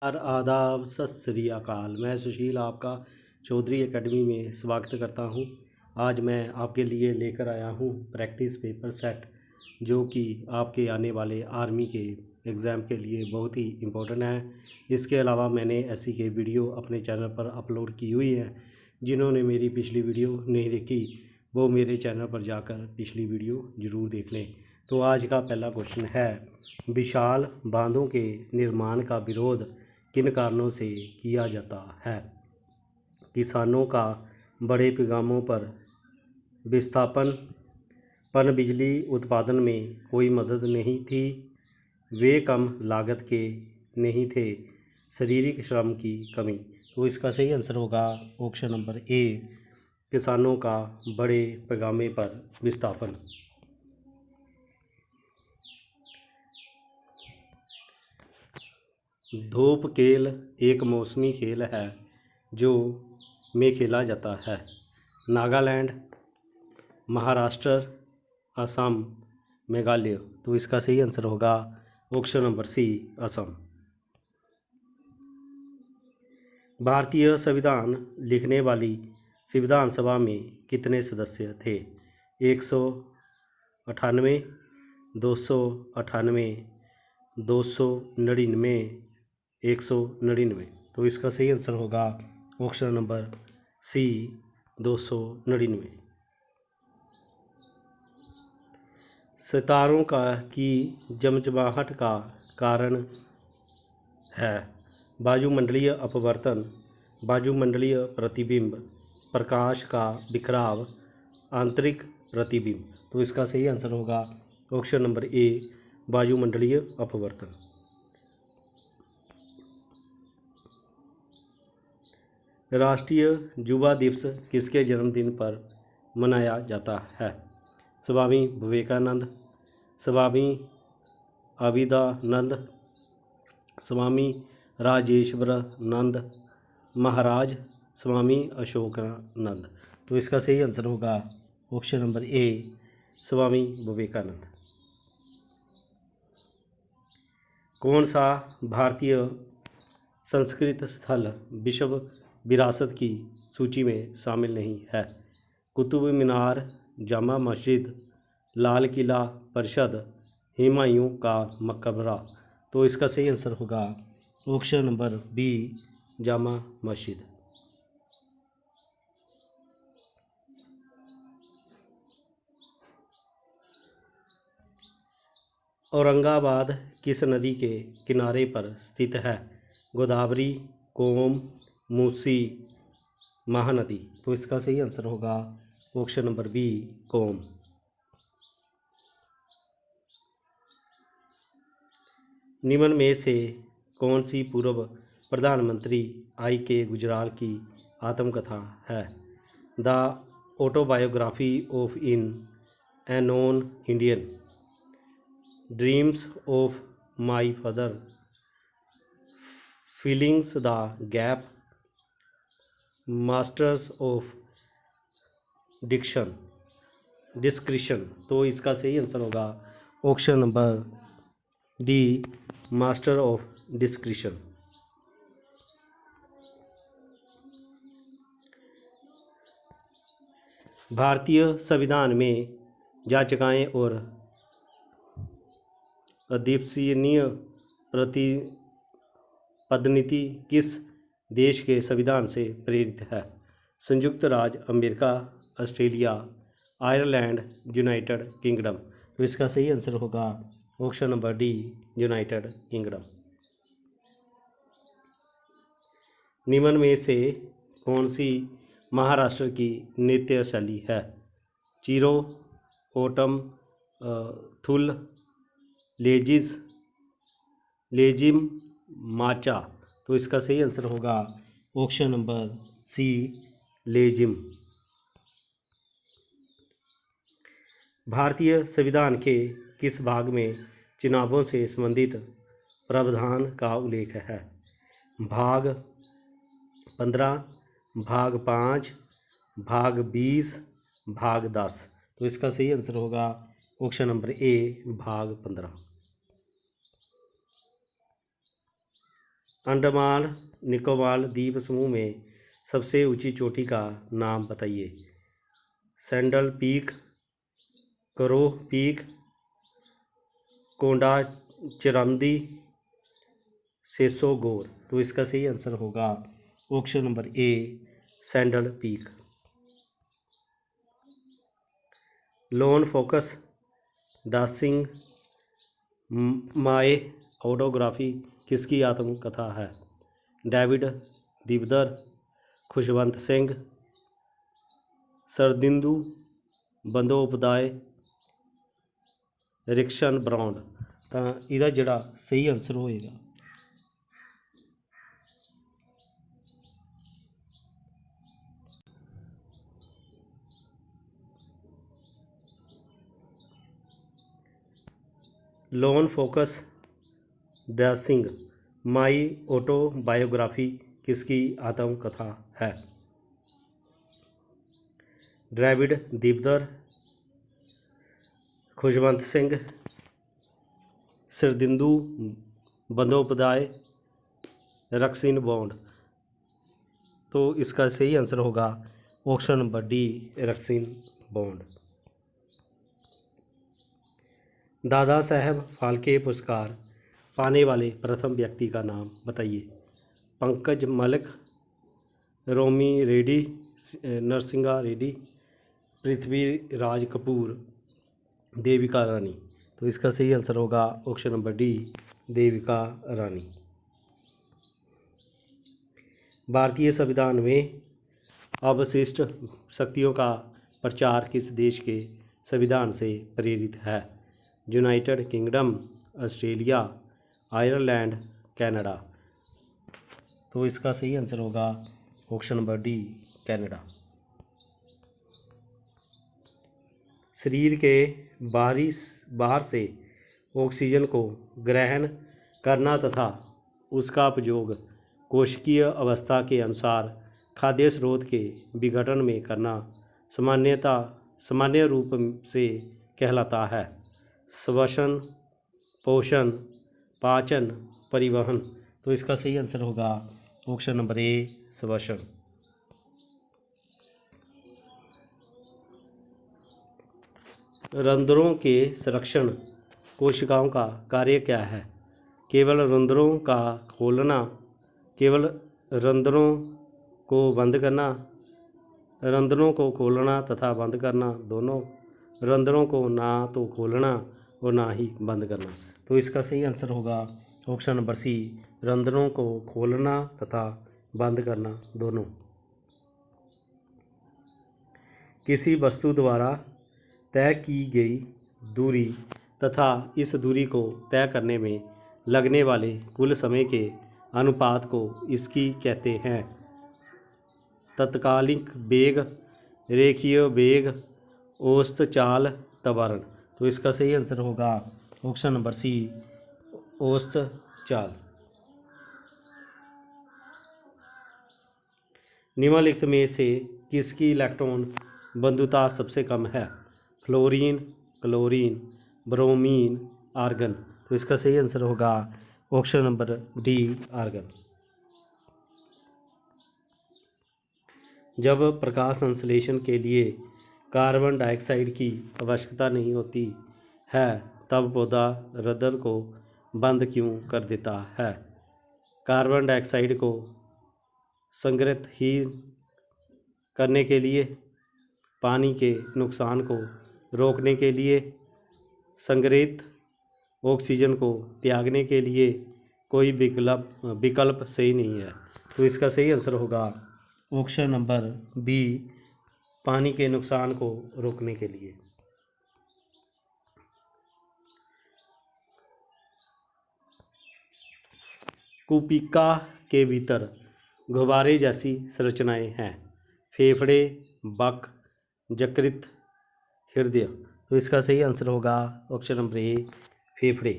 आदाब सत श्री अकाल। मैं सुशील आपका चौधरी एकेडमी में स्वागत करता हूं। आज मैं आपके लिए लेकर आया हूं प्रैक्टिस पेपर सेट, जो कि आपके आने वाले आर्मी के एग्ज़ाम के लिए बहुत ही इम्पोर्टेंट है। इसके अलावा मैंने ऐसी के वीडियो अपने चैनल पर अपलोड की हुई है। जिन्होंने मेरी पिछली वीडियो नहीं देखी वो मेरे चैनल पर जाकर पिछली वीडियो ज़रूर देख लें। तो आज का पहला क्वेश्चन है, विशाल बांधों के निर्माण का विरोध किन कारणों से किया जाता है? किसानों का बड़े पैमानों पर विस्थापन, पनबिजली उत्पादन में कोई मदद नहीं थी, वे कम लागत के नहीं थे, शारीरिक श्रम की कमी। तो इसका सही आंसर होगा ऑप्शन नंबर ए, किसानों का बड़े पैमाने पर विस्थापन। धूप खेल एक मौसमी खेल है जो में खेला जाता है। नागालैंड, महाराष्ट्र, असम, मेघालय। तो इसका सही आंसर होगा ऑप्शन नंबर सी, असम। भारतीय संविधान लिखने वाली संविधान सभा में कितने सदस्य थे? 198, 298, 299, 199। तो इसका सही आंसर होगा ऑप्शन नंबर सी, 299। सितारों की जमजमाहट का कारण है वायुमंडलीय अपवर्तन, वायुमंडलीय प्रतिबिंब, प्रकाश का बिखराव, आंतरिक प्रतिबिंब। तो इसका सही आंसर होगा ऑप्शन नंबर ए, वायुमंडलीय अपवर्तन। राष्ट्रीय युवा दिवस किसके जन्मदिन पर मनाया जाता है? स्वामी विवेकानंद, स्वामी अविवेकानंद, स्वामी राजेश्वरानंद, महाराज स्वामी अशोकानंद। तो इसका सही आंसर होगा ऑप्शन नंबर ए, स्वामी विवेकानंद। कौन सा भारतीय संस्कृत स्थल विश्व विरासत की सूची में शामिल नहीं है? कुतुब मीनार, जामा मस्जिद, लाल किला परिषद, हुमायूं का मकबरा। तो इसका सही आंसर होगा option number B, Jama Masjid. Aurangabad किस नदी के किनारे पर स्थित है? गोदावरी, कोम, मूसी, महानदी। तो इसका सही आंसर होगा ऑप्शन नंबर बी, कोम। निम्न में से कौन सी पूर्व प्रधानमंत्री आई के गुजराल की आत्मकथा है? The autobiography of a non Indian, dreams of my father, feelings the gap, masters of discretion. तो इसका सही आंसर होगा option number D, master of discretion. भारतीय संविधान में याचिकाएं और अविश्वसनीय पदोन्नति किस देश के संविधान से प्रेरित है? संयुक्त राज्य America, Australia, Ireland, United kingdom. तो इसका सही आंसर होगा option number D, United kingdom. निम्न में से कौन सी महाराष्ट्र की नृत्य शैली है? चिरो, ओटम, थुल, लेजिम, माचा। तो इसका सही आंसर होगा ऑप्शन नंबर सी, लेजिम। भारतीय संविधान के किस भाग में चुनावों से संबंधित प्रावधान का उल्लेख है? भाग 15, भाग 5, भाग 20, भाग 10। तो इसका सही आंसर होगा ऑप्शन नंबर ए, भाग 15। अंडमान निकोबार द्वीप समूह में सबसे ऊंची चोटी का नाम बताइए। सैंडल पीक, करोह पीक, कोंडाचिरंदी, सेसोगोर। तो इसका सही आंसर होगा option number A, sandal peak. Lone fox dancing my autobiography किसकी आत्मकथा है। David Davidar, Khushwant Singh, Sharadindu Bandopadhyay, Ruskin Bond. तो इहदा जिहड़ा सही आंसर होएगा lone fox dressing my autobiography किसकी आत्मकथा है। David Davidar, Khushwant Singh, Sharadindu Bandopadhyay, Ruskin Bond. तो इसका सही आंसर होगा option number D, Ruskin Bond. Dada Saheb Phalke पुरस्कार पाने वाले प्रथम व्यक्ति का नाम बताइए। पंकज मलिक, रोमी रेड्डी, नरसिंगा रेड्डी, पृथ्वीराज कपूर, देविका रानी। तो इसका सही आंसर होगा option number D, Devika Rani. भारतीय संविधान में अवशिष्ट शक्तियों का प्रचार किस देश के संविधान से प्रेरित है। United kingdom, Australia, Ireland, Canada. तो इसका सही आंसर होगा ऑप्शन नंबर डी, कनाडा। शरीर के बाहर से ऑक्सीजन को ग्रहण करना तथा उसका उपयोग कोशिकीय अवस्था के अनुसार खाद्य स्रोत के विघटन में करना सामान्य रूप से कहलाता है। श्वसन, पोषण, पाचन, परिवहन। तो इसका सही आंसर होगा ऑप्शन नंबर ए, श्वसन। रंध्रों के संरक्षण कोशिकाओं का कार्य क्या है। केवल रंध्रों का खोलना, केवल रंध्रों को बंद करना, रंध्रों को खोलना तथा बंद करना दोनों, रंध्रों को ना तो खोलना और ना ही बंद करना। तो इसका सही आंसर होगा ऑप्शन नंबर सी, रंध्रों को खोलना तथा बंद करना दोनों। किसी वस्तु द्वारा तय की गई दूरी तथा इस दूरी को तय करने में लगने वाले कुल समय के अनुपात को इसकी कहते हैं। तत्कालिक वेग, रेखीय वेग, औसत चाल, त्वरण। तो इसका सही आंसर होगा ऑप्शन नंबर सी, औसत चाल। निम्नलिखित में से किसकी इलेक्ट्रॉन बंधुता सबसे कम है। Fluorine, chlorine, bromine, argon. तो इसका सही आंसर होगा ऑप्शन नंबर डी, आर्गन। जब प्रकाश संश्लेषण के लिए कार्बन डाइऑक्साइड की आवश्यकता नहीं होती है तब पौधा रदर को बंद क्यों कर देता है। कार्बन डाइऑक्साइड को संग्रहित ही करने के लिए, पानी के नुकसान को रोकने के लिए, संग्रहित ऑक्सीजन को त्यागने के लिए, कोई विकल्प सही नहीं है। तो इसका सही आंसर होगा ऑप्शन नंबर बी, पानी के नुकसान को रोकने के लिए। कुपिका के भीतर गुब्बारे जैसी संरचनाएं हैं। फेफड़े, बक, यकृत, हृदय। तो इसका सही आंसर होगा ऑप्शन नंबर ए, फेफड़े।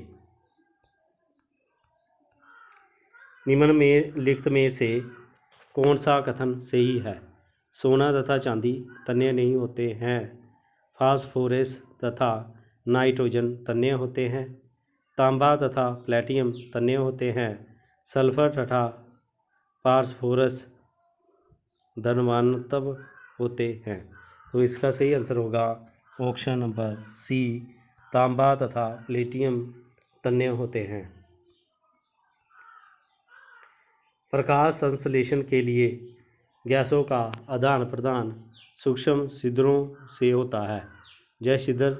निम्न में लिखित में से कौन सा कथन सही है। सोना तथा चांदी तन्य नहीं होते हैं। फास्फोरस तथा नाइट्रोजन तन्य होते हैं। तांबा तथा प्लेटियम तन्य होते हैं। सल्फर तथा फास्फोरस धनवान्तव होते हैं। तो इसका सही आंसर होगा ऑप्शन नंबर सी, तांबा तथा प्लेटिनम तन्य होते हैं। प्रकाश संश्लेषण के लिए गैसों का आदान प्रदान सूक्ष्म छिद्रों से होता है। यह छिद्र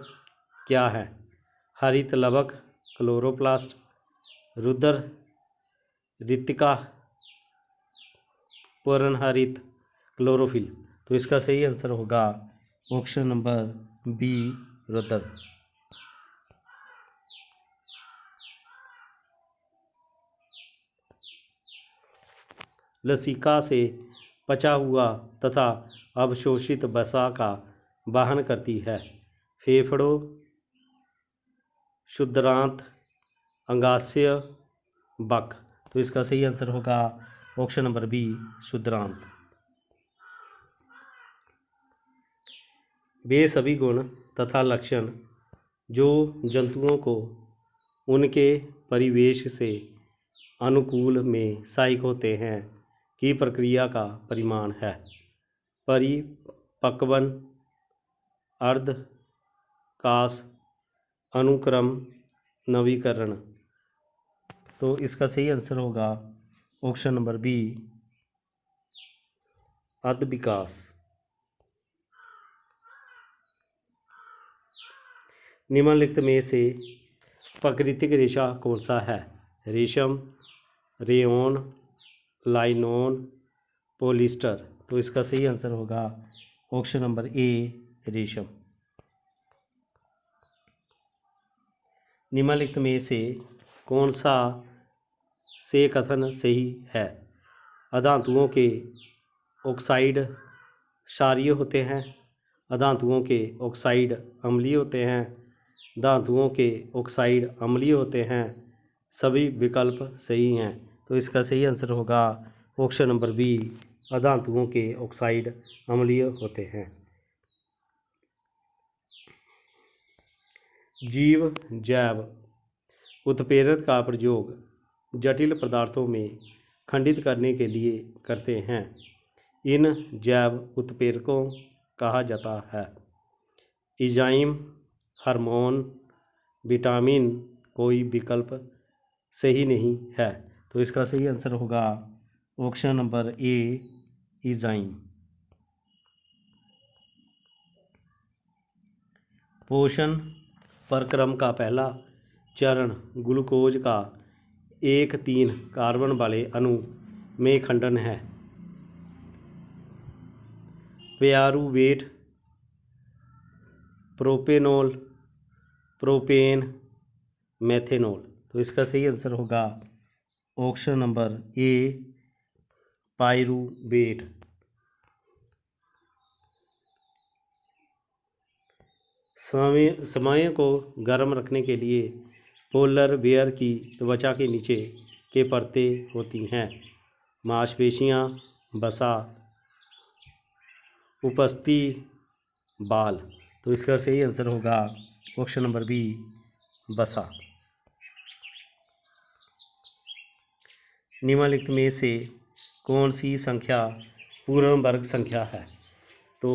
क्या है? हरित लवक, क्लोरोप्लास्ट, रुद्र, रितिका, पूर्णहरित, क्लोरोफिल। तो इसका सही आंसर होगा ऑप्शन नंबर बी, रुद्र। लसिका से पचा हुआ तथा अवशोषित वसा का वहन करती है। फेफड़ों, क्षुद्रांत, अंगाशय, बक। तो इसका सही आंसर होगा ऑप्शन नंबर बी, क्षुद्रांत। वे सभी गुण तथा लक्षण जो जंतुओं को उनके परिवेश से अनुकूल में सहायक होते हैं की प्रक्रिया का परिमाण है। परिपक्वन, अर्धकास, अनुक्रम, नवीकरण। तो इसका सही आंसर होगा ऑप्शन नंबर बी, अर्धविकास। निम्नलिखित में से प्राकृतिक रेशा कौन सा है? रेशम, रेयॉन, लाइनोन, पॉलिस्टर। तो इसका सही आंसर होगा ऑप्शन नंबर ए, रेशम। निम्नलिखित में से कौन सा से कथन सही है? अधातुओं के ऑक्साइड क्षारीय होते हैं, अधातुओं के ऑक्साइड अम्लीय होते हैं, धातुओं के ऑक्साइड अम्लीय होते हैं। सभी विकल्प सही हैं। तो इसका सही आंसर होगा ऑप्शन नंबर बी, अधातुओं के ऑक्साइड अम्लीय होते हैं। जीव जैव उत्प्रेरक का प्रयोग जटिल पदार्थों में खंडित करने के लिए करते हैं। इन जैव उत्प्रेरकों कहा जाता है एंजाइम, हार्मोन, विटामिन। कोई विकल्प सही नहीं है। तो इसका सही आंसर होगा ऑप्शन नंबर ए, एंजाइम। पोषण प्रक्रम का पहला चरण ग्लूकोज का 1,3 कार्बन वाले अणु में खंडन है। प्यारूवेट, प्रोपेनॉल, प्रोपेन, मेथेनॉल। तो इसका सही आंसर होगा ऑप्शन नंबर ए, पाइरूवेट। समय को गर्म रखने के लिए पोलर बेयर की त्वचा के नीचे के परतें होती हैं। मांसपेशियां, वसा, उपस्थि, बाल। तो इसका सही आंसर होगा ऑप्शन नंबर बी, वसा। निम्नलिखित में से कौन सी संख्या पूर्ण वर्ग संख्या है? तो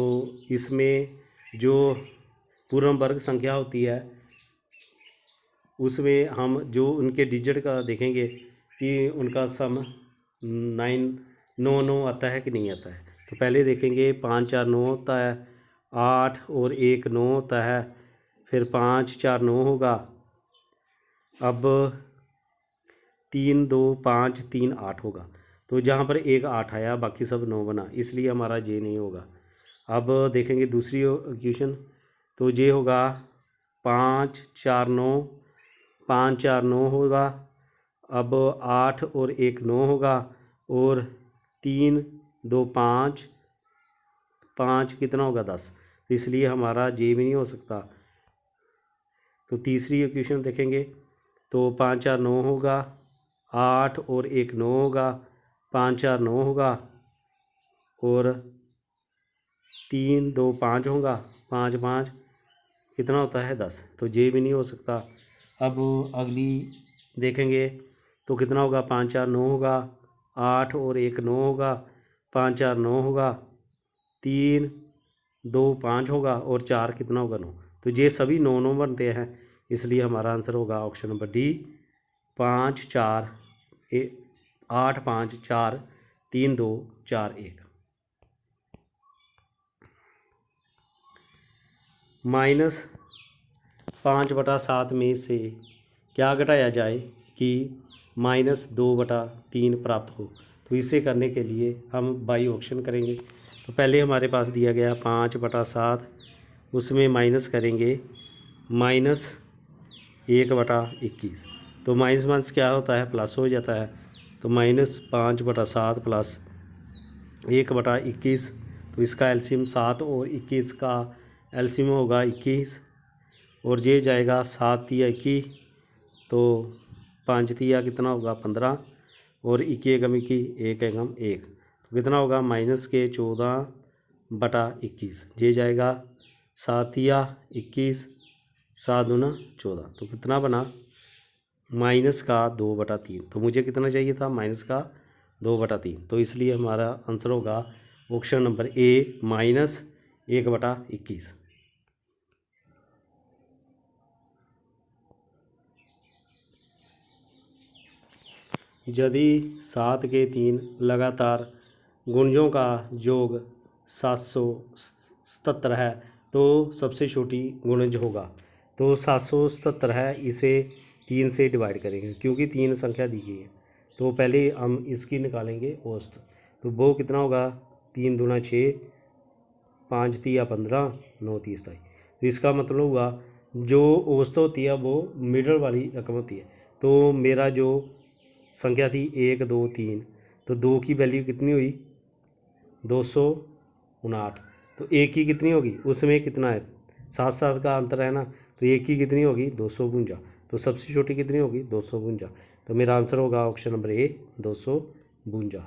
इसमें जो पूर्ण वर्ग संख्या होती है उसमें हम जो उनके डिजिट का देखेंगे कि उनका सम 9 आता है कि नहीं आता है। तो पहले देखेंगे 5 4 9 होता है, 8 और 1 9 होता है, फिर 5 4 9 होगा। अब 3 2 5 3 8 होगा। तो जहाँ पर एक 8 आया बाकी सब 9 बना, इसलिए हमारा जे नहीं होगा। अब देखेंगे दूसरी इक्वेशन, तो ये होगा 5 4 9, 5 4 9 होगा। अब 8 और 1 9 होगा, और 3 2 5, 5 कितना होगा 10। तो इसलिए हमारा जे भी नहीं हो सकता। तो तीसरी इक्वेशन देखेंगे तो 5 4 9 होगा, 8 और 1 9 होगा, 5 4 9 होगा, और 3 2 5 होगा, 5 5 कितना होता है 10। तो जे भी नहीं हो सकता। अब अगली देखेंगे तो कितना होगा, 5 4 9 होगा, 8 और 1 9 होगा, 5 4 9 होगा, 3 2 5 होगा और 4 कितना होगा, 9। तो ये सभी 9 9 बनते हैं, इसलिए हमारा आंसर होगा ऑप्शन नंबर डी 5 4 8 5 4 3 2 4 1। -5/7 में से क्या घटाया जाए कि -2/3 प्राप्त हो। तो इसे करने के लिए हम बाई ऑप्शन करेंगे। तो पहले हमारे पास दिया गया 5/7, उसमें माइनस करेंगे -1/21। तो माइनस माइनस क्या होता है, प्लस हो जाता है। तो -5/7 प्लस 1/21। तो इसका एलसीएम 7 और 21 का एलसीएम होगा 21 और ये जाएगा 7 तिया 21, तो 5 तिया कितना होगा 15 और 21 एकम 21 1 एकम 1, तो कितना होगा -14/21। ये जाएगा 7 तिया 21 7 दूना 14, तो कितना बना -2/3। तो मुझे कितना चाहिए था, -2/3। तो इसलिए हमारा आंसर होगा ऑप्शन नंबर ए -1/21। यदि 7 के 3 लगातार गुणजों का योग 777 है तो सबसे छोटी गुणज होगा। तो 777 है, इसे 3 से डिवाइड करेंगे क्योंकि 3 संख्या दी गई है। तो पहले हम इसकी निकालेंगे औसत। तो वो कितना होगा, 3 दूना 6 5 तिया 15 9 30 27। तो इसका मतलब हुआ जो औसत होती है वो मिडल वाली रकम होती है। तो मेरा जो संख्या थी 1 2 3, तो 2 की वैल्यू कितनी हुई 259। तो 1 की कितनी होगी, उसमें कितना है 7 का अंतर है ना, तो 1 की कितनी होगी 252। तो सबसे छोटी कितनी होगी 252। तो मेरा आंसर होगा ऑप्शन नंबर ए 252।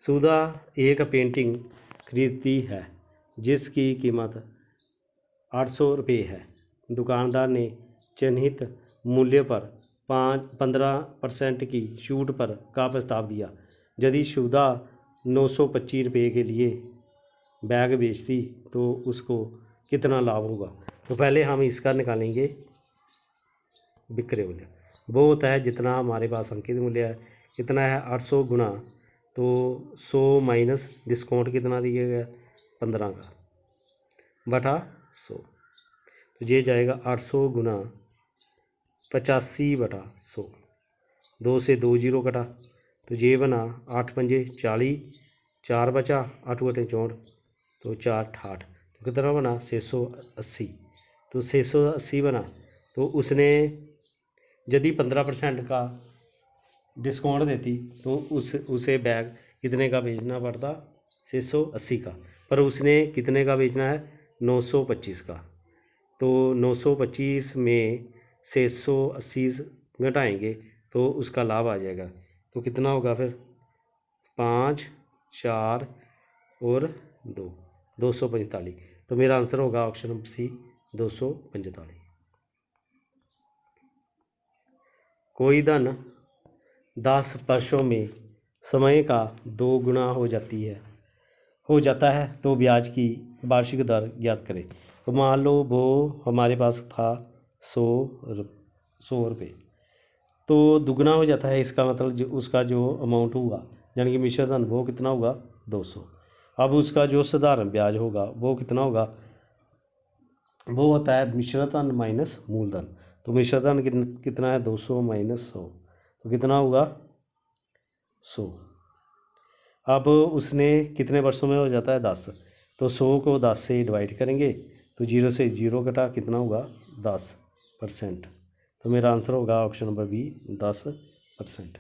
सुधा एक पेंटिंग खरीदती है जिसकी कीमत 800 रुपये है। दुकानदार ने चिन्हित मूल्य पर 15% की छूट पर का प्रस्ताव दिया। यदि सुधा 925 रुपये के लिए बैग बेचती तो उसको कितना लाभ होगा। तो पहले हम इसका निकालेंगे विक्रय मूल्य। वो होता है जितना हमारे पास अंकित मूल्य है, कितना है 800 गुना, तो 100 माइनस डिस्काउंट कितना दिया गया 15 का बटा 100। तो ये जाएगा 800 गुना 85/100। 2 से 2 जीरो कटा, तो ये बना 8 पंजे 40, 4 बचा 8 बटे 64, तो 4 68। तो कितना बना 680। तो 680 बना। तो उसने यदि 15% का डिस्काउंट देती तो उसे बैग कितने का बेचना पड़ता 680 का, पर उसने कितने का बेचना है 925 का। तो 925 में 680 घटाएंगे तो उसका लाभ आ जाएगा। तो कितना होगा फिर 5 4 और 2 245। तो मेरा आंसर होगा ऑप्शन नंबर सी 245। कोई धन 10 वर्षों में समय का 2 गुना हो जाता है तो ब्याज की वार्षिक दर ज्ञात करें। तो मान लो वो हमारे पास था 100 रुपये, तो दुगना हो जाता है, इसका मतलब उसका जो अमाउंट हुआ यानी कि मिश्र धन वो कितना होगा 200। अब उसका जो साधारण ब्याज होगा वो कितना होगा, वो होता है मिश्र धन माइनस मूलधन। तो मिश्र धन कितना है 200 माइनस 100, तो कितना होगा 100। अब उसने कितने वर्षों में हो जाता है 10, तो 100 को 10 से डिवाइड करेंगे तो 0 से 0 कटा, कितना होगा 10%। तो मेरा आंसर होगा ऑप्शन नंबर बी 10%।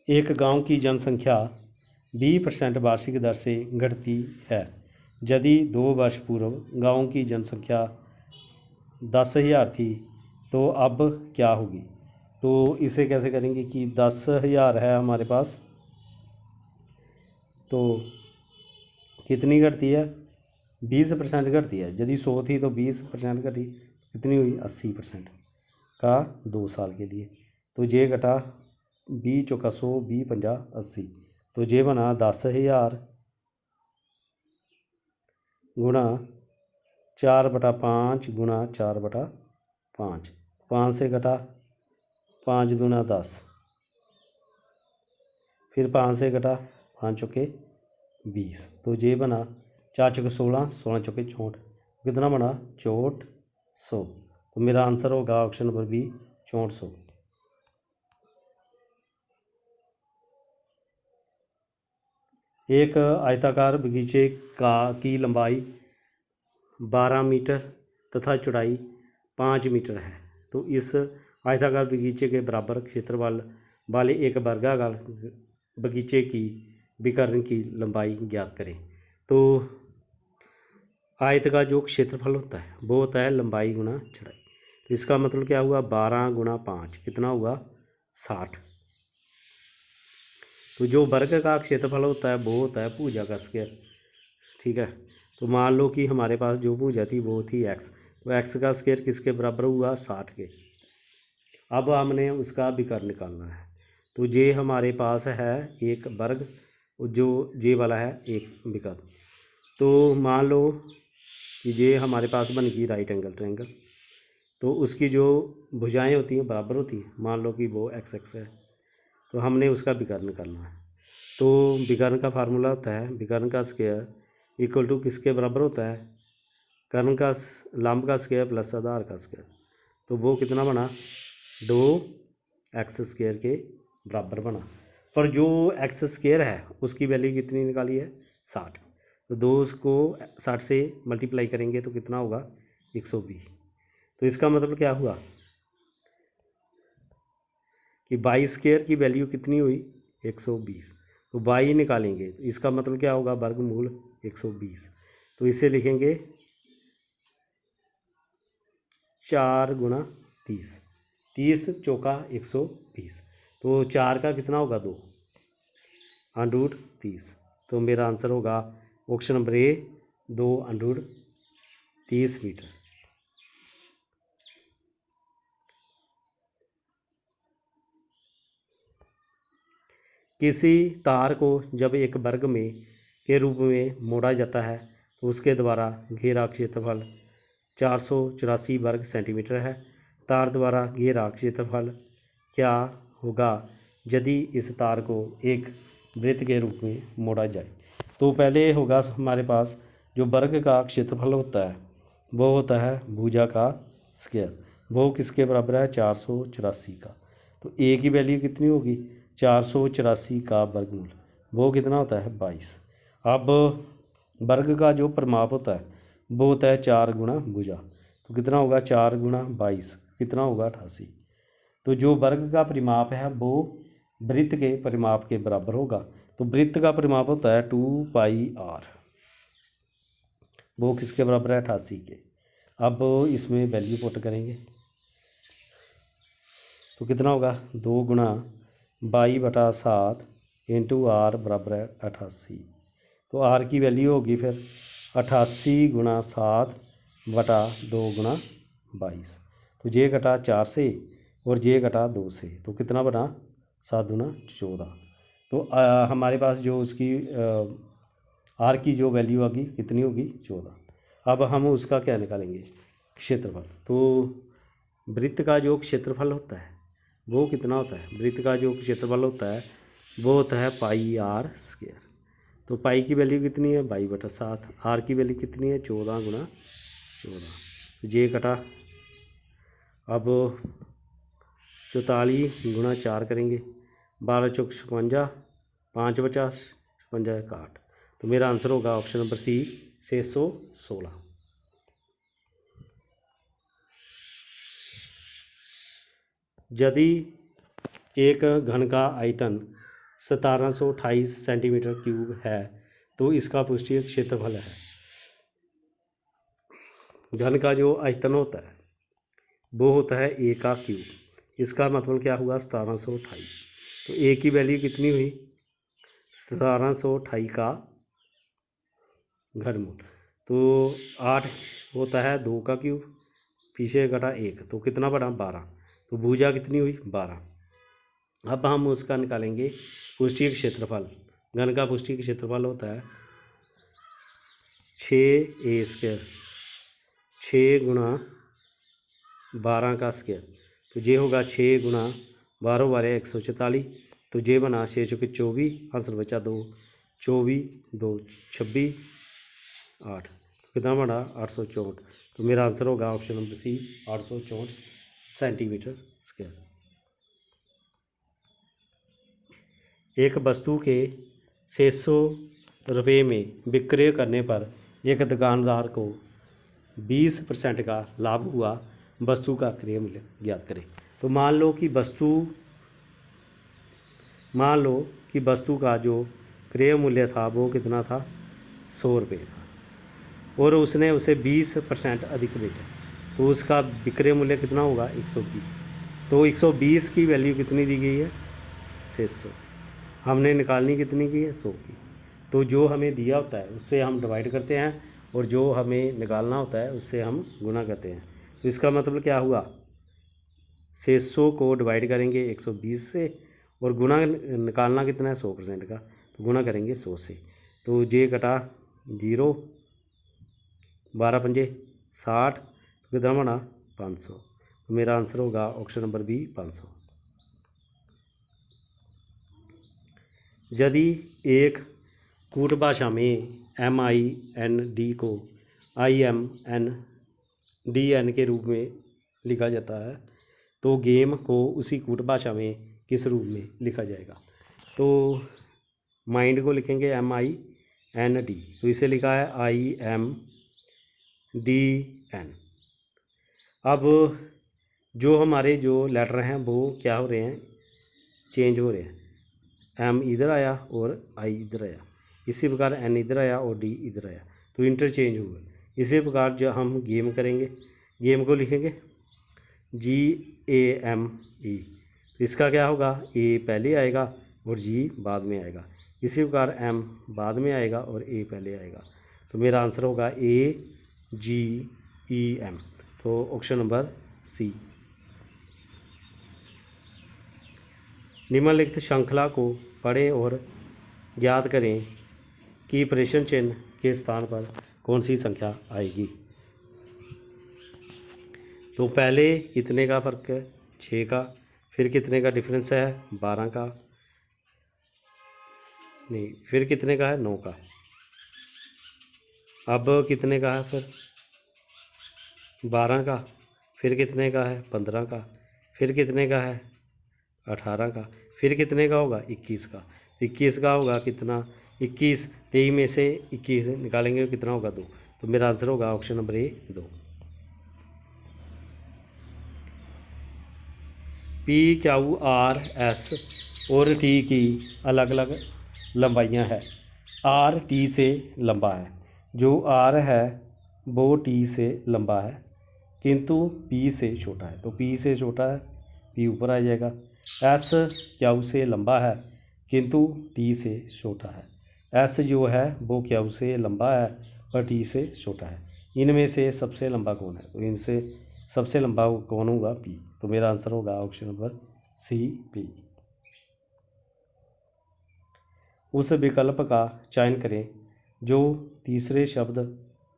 एक गांव की जनसंख्या 20% वार्षिक दर से घटती है। यदि 2 वर्ष पूर्व गांव की जनसंख्या 10,000 थी तो अब क्या होगी। तो इसे कैसे करेंगे कि 10,000 है हमारे पास, तो कितनी घटती है? 20% घटती है। यदि 100 थी तो 20% घटी, कितनी हुई? 80% का 2 साल के लिए। तो ये घटा 20 चौका 100, 20 50 80, तो ये बना 10,000 गुणा 4/5 गुणा 4/5। 5 से घटा, 5 दूना 10, फिर 5 से घटा, 5 चौके 20, तो ये बना 4 चौके 16, 16 चौके 64, कितना बना? 6400। तो मेरा आंसर होगा ऑप्शन नंबर बी 6400। एक आयताकार बगीचे की लंबाई 12 मीटर तथा चौड़ाई 5 मीटर है, तो इस आयताकार बगीचे के बराबर क्षेत्रफल वाले एक वर्गाकार बगीचे की विकर्ण की लंबाई ज्ञात करें। तो आयत का जो क्षेत्रफल होता है वो होता है लंबाई गुना चौड़ाई। तो इसका मतलब क्या हुआ? 12 गुना 5 कितना हुआ? 60। तो जो वर्ग का क्षेत्रफल होता है वो होता है भुजा का स्क्वायर। ठीक है, तो मान लो कि हमारे पास जो भुजा थी वो थी x, तो x का स्क्वायर किसके बराबर हुआ? 60 के। अब हमने उसका विकर्ण निकालना है। तो ये हमारे पास है एक वर्ग, जो ये वाला है एक विकर्ण। तो मान लो कि ये हमारे पास बन गई राइट एंगल ट्रायंगल, तो उसकी जो भुजाएं होती हैं बराबर होती हैं। मान लो कि वो एक्स एक्स है, तो हमने उसका विकर्ण करना है। तो विकर्ण का फार्मूला होता है विकर्ण का स्क्वायर इक्वल टू किसके बराबर होता है? कर्ण का लंब का स्क्वायर प्लस आधार का स्क्वायर। तो वो कितना बना? 2x स्क्वायर के बराबर बना। पर जो एक्स स्क्वायर है उसकी वैल्यू कितनी निकाली है? 60। तो 2 को 60 से मल्टीप्लाई करेंगे तो कितना होगा? 120। तो इसका मतलब क्या हुआ कि 22 स्क्वायर की वैल्यू कितनी हुई? 120। तो 22 निकालेंगे तो इसका मतलब क्या होगा? वर्गमूल 120। तो इसे लिखेंगे 4 गुणा 30, 30 चौका 120, तो 4 का कितना होगा? 2 अंडरूट 30। तो मेरा आंसर होगा option number A 2 under root 30 metre. किसी तार को जब एक वर्ग में के रूप में मोड़ा जाता है तो उसके द्वारा घेरा क्षेत्रफल 484 वर्ग सेंटीमीटर है। तार द्वारा घेरा क्षेत्रफल क्या होगा यदि इस तार को एक वृत्त के रूप में मोड़ा जाए? तो पहले होगा हमारे पास जो वर्ग का क्षेत्रफल होता है वो होता है भुजा का स्क्वायर, वो किसके बराबर है? 484 का। तो ए की वैल्यू कितनी होगी? 484 का वर्गमूल, वो कितना होता है? 22। अब वर्ग का जो परिमाप होता है वो होता है 4 गुणा भुजा, तो कितना होगा? 4 गुणा 22 कितना होगा? 88। तो जो वर्ग का परिमाप है वो वृत्त के परिमाप के बराबर होगा। तो वृत्त का परिमाप होता है 2πr, वो किसके बराबर है? 88 के। अब इसमें वैल्यू पुट करेंगे तो कितना होगा? 2 गुणा 22/7 इंटू आर बराबर है 88। तो आर की वैल्यू होगी फिर 88 गुणा 7/2 गुणा 22। तो ये घटा 4 से और ये घटा 2 से, तो कितना बना? 7 दूना 14। तो हमारे पास जो उसकी आर की जो वैल्यू आगी कितनी होगी? 14। अब हम उसका क्या निकालेंगे? क्षेत्रफल। तो वृत्त का जो क्षेत्रफल होता है वो कितना होता है? वृत्त का जो क्षेत्रफल होता है वो होता है πr स्क्वायर। तो पाई की वैल्यू कितनी है? 22/7। आर की वैल्यू कितनी है? 14 गुणा 14। तो ये कटा, अब 44 गुणा 4 करेंगे, 12 चौक 56, 5 50 56 61। तो मेरा आंसर होगा ऑप्शन नंबर सी 616। यदि एक घन का आयतन 1728 सेंटीमीटर क्यूब है तो इसका पृष्ठीय क्षेत्रफल है। घन का जो आयतन होता है वो होता है ए का क्यूब। इसका मतलब क्या हुआ? 1728। तो ए की वैल्यू कितनी हुई? 1728 का घनमूल। तो 8 होता है 2 का क्यूब, पीछे घटा 1, तो कितना बढ़ा 12। तो भुजा कितनी हुई 12। अब हम उसका निकालेंगे पुष्टीय क्षेत्रफल। घन का पुष्टीय क्षेत्रफल होता है 6a², 6 गुणा 12 का स्क्वायर। तो ये होगा 6 गुणा 12 12 144। तो ये बना 6 चौके 24, आंसर बचा 2, 24 2 26 8। तो कितना बना 864। तो मेरा आंसर होगा option number C 864 centimetre square. एक वस्तु के 600 रुपये में विक्रय करने पर एक दुकानदार को 20% का लाभ हुआ। वस्तु का क्रय मूल्य ज्ञात करें। तो मान लो कि वस्तु का जो क्रय मूल्य था वो कितना था 100 रुपये था, और उसने उसे 20% अधिक बेचा, तो उसका विक्रय मूल्य कितना होगा 120। तो 120 की वैल्यू कितनी दी गई है 600, हमने निकालनी कितनी की है 100 की। तो जो हमें दिया होता है उससे हम डिवाइड करते हैं, और जो हमें निकालना होता है उससे हम गुणा करते हैं। तो इसका मतलब क्या हुआ 600 को डिवाइड करेंगे 120 से, और गुणा निकालना कितना है 100% का, तो गुणा करेंगे 100 से। तो ये कटा 0, 12 पंजे 60, तो कितना बना 500। तो मेरा आंसर होगा ऑप्शन नंबर बी 500। यदि एक कूट भाषा में MIND को IMNDN के रूप में लिखा जाता है, तो गेम को उसी कूट भाषा में किस रूप में लिखा जाएगा। तो माइंड को लिखेंगे MIND, तो इसे लिखा है IMDN। अब जो हमारे जो लेटर हैं वो क्या हो रहे हैं चेंज हो रहे हैं, M इधर आया और I इधर आया, इसी प्रकार N इधर आया और D इधर आया, तो इंटरचेंज हुआ। इसी प्रकार जो हम गेम करेंगे, गेम को लिखेंगे GAME, तो इसका क्या होगा A पहले आएगा और G बाद में आएगा, इसी प्रकार M बाद में आएगा और A पहले आएगा। तो मेरा आंसर होगा AGEM, तो ऑप्शन नंबर सी। निम्नलिखित श्रृंखला को पढ़ें और ज्ञात करें कि प्रश्न चिन्ह के स्थान पर कौन सी संख्या आएगी। तो पहले कितने का फ़र्क है 6 का, फिर कितने का डिफरेंस है 12 का, नहीं फिर कितने का है 9 का, अब कितने का है फिर 12 का, फिर कितने का है 15 का, फिर कितने का है 18 का, फिर कितने का होगा 21 का। 21 का होगा कितना 21, 23 में से 21 निकालेंगे कितना होगा 2। तो मेरा आंसर होगा ऑप्शन नंबर ए 2। PQRS और T की अलग अलग लंबाइयाँ हैं। R T से लंबा है, जो R है वो T से लंबा है किंतु P से छोटा है, तो P से छोटा है P ऊपर आ जाएगा। S Q से लंबा है किंतु T से छोटा है, S जो है वो Q से लंबा है पर T से छोटा है। इनमें से सबसे लंबा कौन है, तो इनसे सबसे लंबा कौन होगा P। तो मेरा आंसर होगा ऑप्शन नंबर सी P। उस विकल्प का चयन करें जो तीसरे शब्द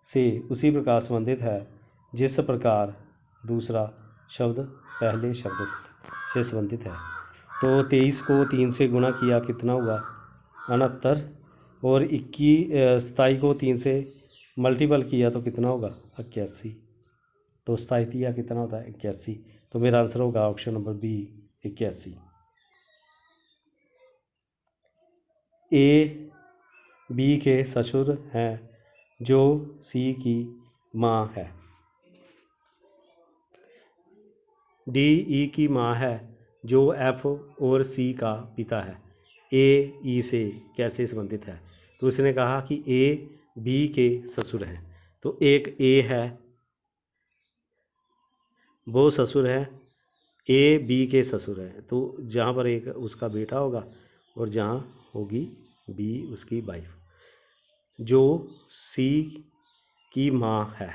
से उसी प्रकार संबंधित है जिस प्रकार दूसरा शब्द पहले शब्द से संबंधित है। तो 23 को 3 से गुणा किया कितना हुआ 69, और 27 को 3 से मल्टीपल किया तो कितना होगा 81, तो 27 या कितना होता है 81। तो मेरा आंसर होगा option number B 81। A B के ससुर हैं जो सी की माँ है, डी ई की माँ है जो एफ और सी का पिता है, ए ई से कैसे संबंधित है। तो उसने कहा कि ए बी के ससुर हैं, तो एक ए है वो ससुर है, ए बी के ससुर है, तो जहाँ पर एक उसका बेटा होगा और जहाँ होगी बी उसकी वाइफ। जो सी की माँ है।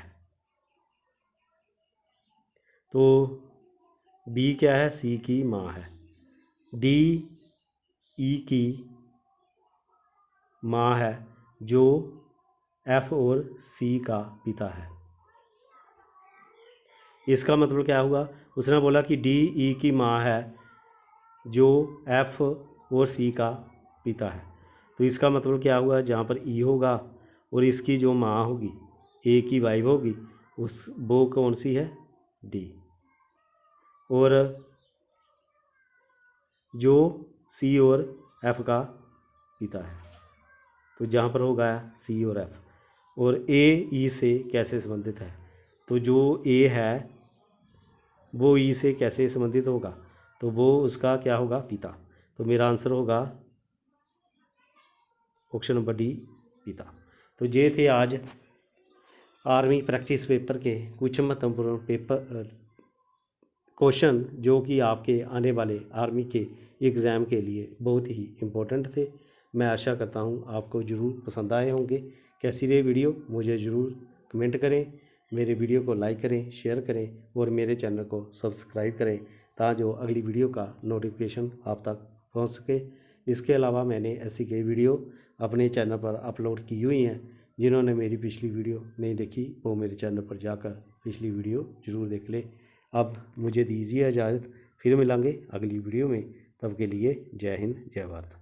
तो बी क्या है? सी की माँ है। डी ई की माँ है जो एफ और सी का पिता है। इसका मतलब क्या हुआ? उसने बोला कि डी ई की माँ है जो एफ और सी का पिता है। तो इसका मतलब क्या हुआ? जहाँ पर ई होगा और इसकी जो माँ होगी, ए की वाइफ होगी, वो कौन सी है? डी। और जो सी और एफ का पिता है, तो जहाँ पर होगा सी और एफ। और ए ई से कैसे संबंधित है? तो जो ए है वो ई से कैसे संबंधित होगा? तो वो उसका क्या होगा? पिता। तो मेरा आंसर होगा ऑप्शन नंबर डी, पिता। तो ये थे आज आर्मी प्रैक्टिस पेपर के कुछ महत्वपूर्ण पेपर क्वेश्चन जो कि आपके आने वाले आर्मी के एग्ज़ाम के लिए बहुत ही इम्पोर्टेंट थे। मैं आशा करता हूँ आपको ज़रूर पसंद आए होंगे। कैसी रही वीडियो मुझे ज़रूर कमेंट करें, मेरे वीडियो को लाइक करें, शेयर करें और मेरे चैनल को सब्सक्राइब करें ताकि जो अगली वीडियो का नोटिफिकेशन आप तक पहुँच सके। इसके अलावा मैंने ऐसी कई वीडियो अपने चैनल पर अपलोड की हुई हैं। जिन्होंने मेरी पिछली वीडियो नहीं देखी वो मेरे चैनल पर जाकर पिछली वीडियो ज़रूर देख लें। अब मुझे दीजिए इजाज़त, फिर मिलेंगे अगली वीडियो में। तब के लिए जय हिंद, जय भारत।